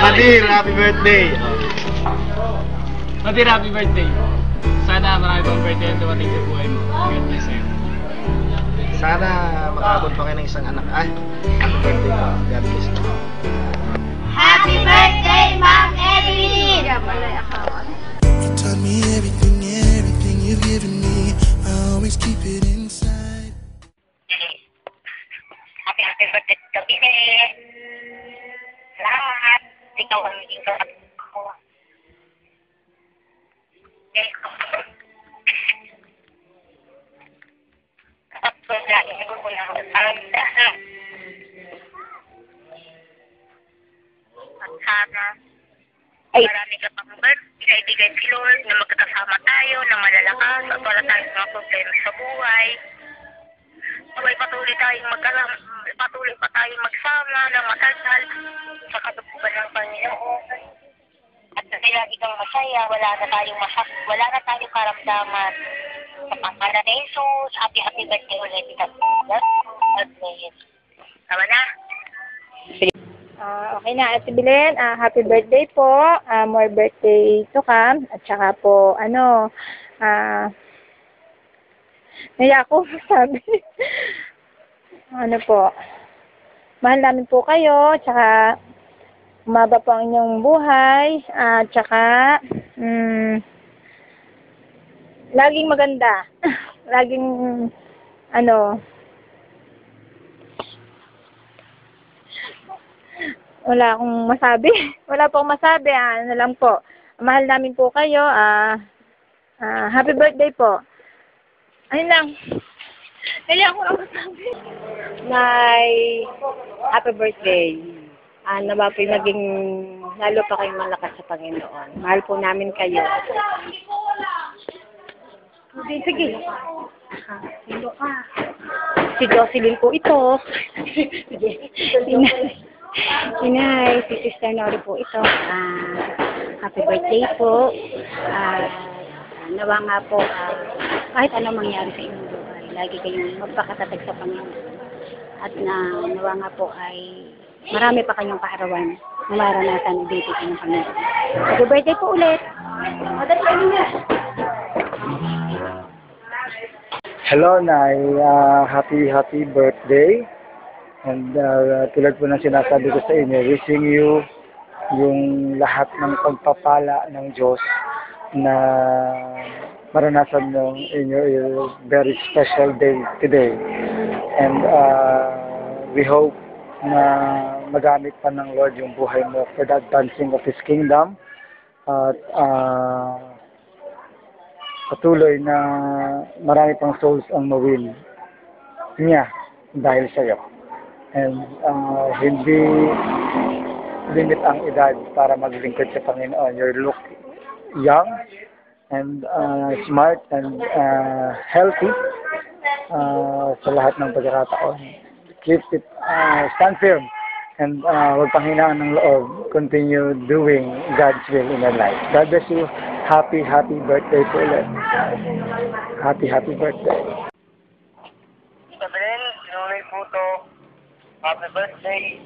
Madir, happy birthday! Madir, happy birthday. Sana marami pang birthday ang dumating sa buhay mo. God bless you. Sana makabot pa kayo ng isang anak. Happy birthday po. God bless you. Happy birthday, Ma'am Evelyn! You taught me everything you've given me. I always keep it inside. Happy birthday to Bine. Salamat. Ikaw ang naging kapatid ko. Kapag ko na inigo ko na ang lahat. At sana marami ka pang birthday, ibigay si Lord na magkakasama tayo, na malalakas at wala tayong mga problema sa buhay. Sabay patuloy pa tayong magsama ng matagal sa katubugan ng Panginoon. At dahil lagi kang masaya, wala na tayong karamdaman. Sa pangalan ni Jesus, happy birthday ulit. Tama na? Okay na, Ate Belen, happy birthday po. More birthday to come. At saka po, naya ako sabi. Po, mahal namin po kayo. At saka, umaba po ang inyong buhay. At saka, laging maganda. Laging, wala akong masabi. Wala po akong masabi. Ano lang po. Mahal namin po kayo. Happy birthday po. Ayun lang. Kaya ako lang masabi. Happy birthday. Nawa po maging lalo pa kayong malakas sa Panginoon. Mahal po namin kayo. Sige. Sino ka? Si Jocelyn po ito. Inay, si Sister Nori po ito. Happy birthday po. Nawa nga po, kahit anong mangyari sa inyong buhay, lagi kayong magpakatatag sa Panginoon. At nawa nga po ay marami pa kayong kaarawan na maranasan dito ng Panginoon. Happy birthday po ulit. Hello, Nay. Happy birthday. And tulad po ng sinasabi ko sa inyo, wishing you yung lahat ng pagpapala ng Diyos na maranasan nyo in your very special day today. And we hope na magamit pa ng Lord yung buhay mo for the advancing of His kingdom. At patuloy na marami pang souls ang mawin niya dahil sa iyo. And hindi limit ang edad para maglingkod sa Panginoon. You look young and smart and healthy sa lahat ng pagkakataon. Keep it, stand firm and huwag panghinaan ng loob. Continue doing God's will in your life. God bless you. Happy birthday po ulit. Happy birthday. Sabihin, sinuloy po ito. Happy birthday.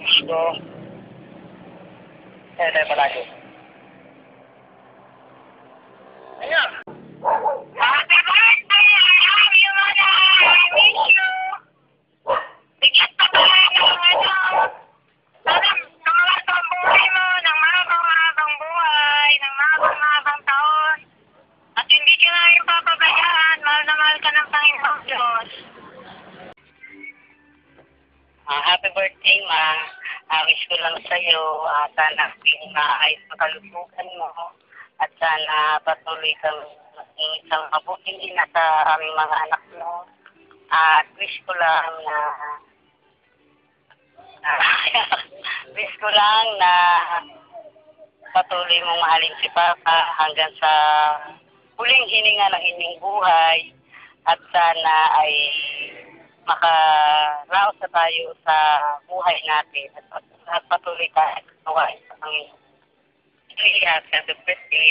Wish ko. Kaya tayo palagi. Ayan. Happy birthday! I love you, Mother! I miss you! Bigyan pa ba ng mahabang buhay mo, ng mahabang buhay, ng mahabang taon. At hindi ka namin papabayaan, mahal na mahal ka ng Panginoong Diyos. Happy birthday, Ma. Wish ko lang sa'yo, sana maayos ang kalusugan mo at sana patuloy kang isang mabuting ina sa aming mga anak mo. At wish ko lang na patuloy mong mahalin si Papa hanggang sa huling hininga ng inyong buhay at sana ay makaraos na tayo sa buhay natin at patuloy tayo sa Panginoon. Happy birthday.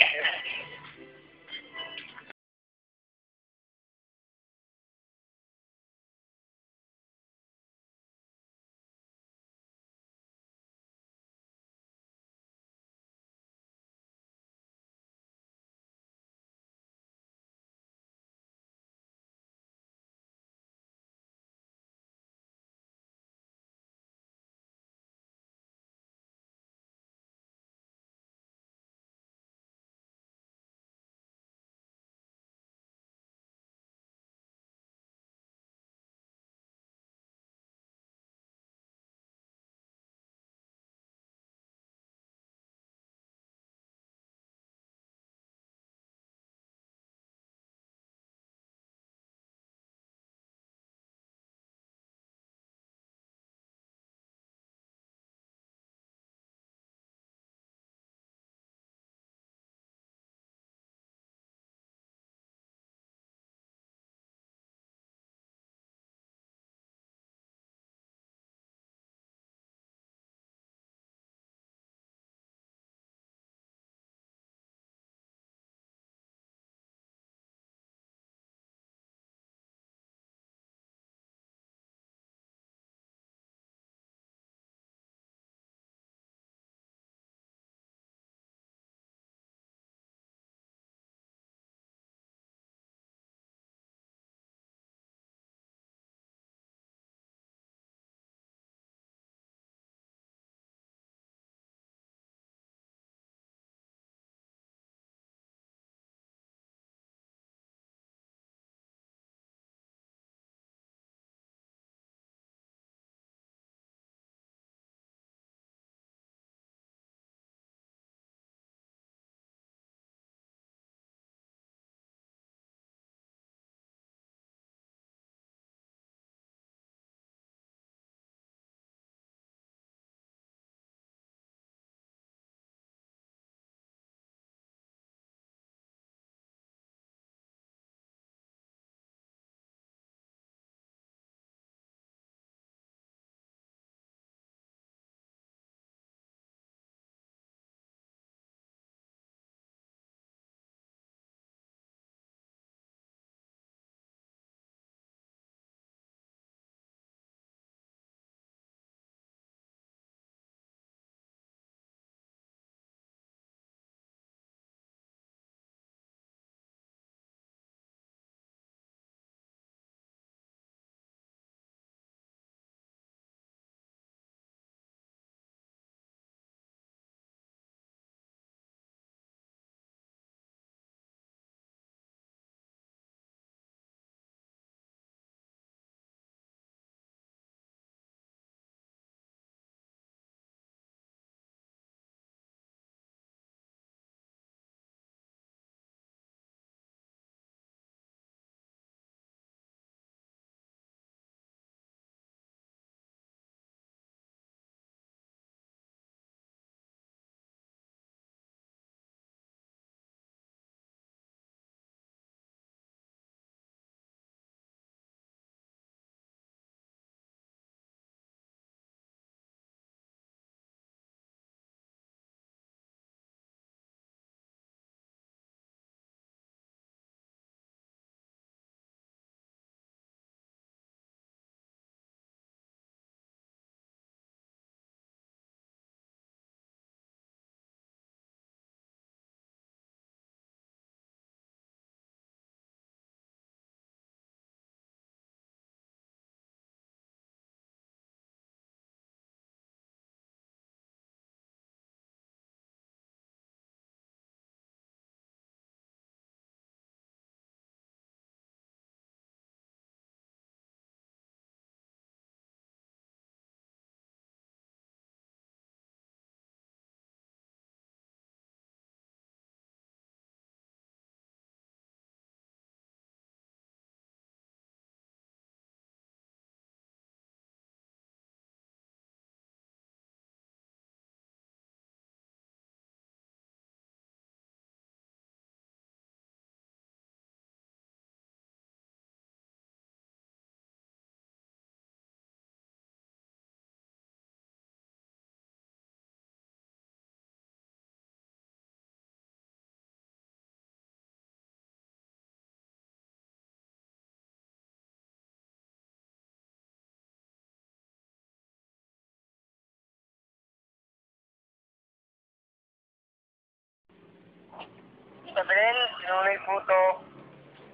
sabihin, sinuloy po to.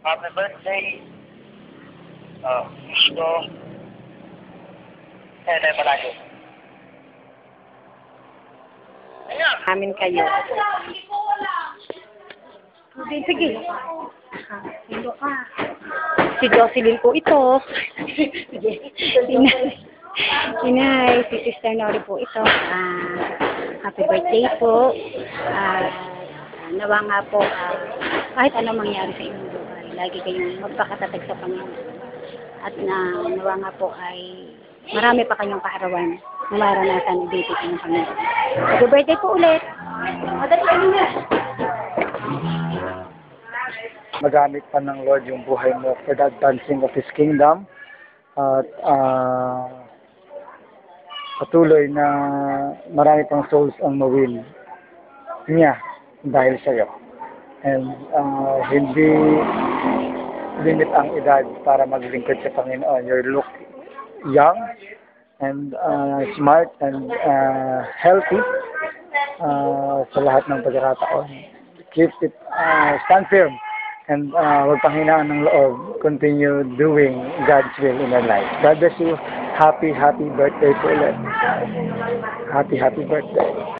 Happy birthday. Wish ko. Kaya tayo palagi. Amin kayo. Sige. Sino ka? Si Jocelyn po ito. Sige. Inay, si Sister Nori po ito. Happy birthday po. Nawa nga po, kahit anong mangyari sa inyong buhay, lagi kayong magpakatatag sa Panginoon. At nawa nga po ay marami pa kayong kaarawan na maranasan dito sa Panginoon. Happy birthday po ulit! Magamit pa ng Lord yung buhay mo for the advancing of His kingdom. At patuloy na marami pang souls ang mawin niya dahil sa iyo. And hindi limit ang edad para maglingkod sa Panginoon. You look young and smart and healthy sa lahat ng pagkakataon. Keep it, stand firm and huwag panghinaan ng loob. Continue doing God's will in your life. God bless you. Happy birthday po ulit. Happy birthday.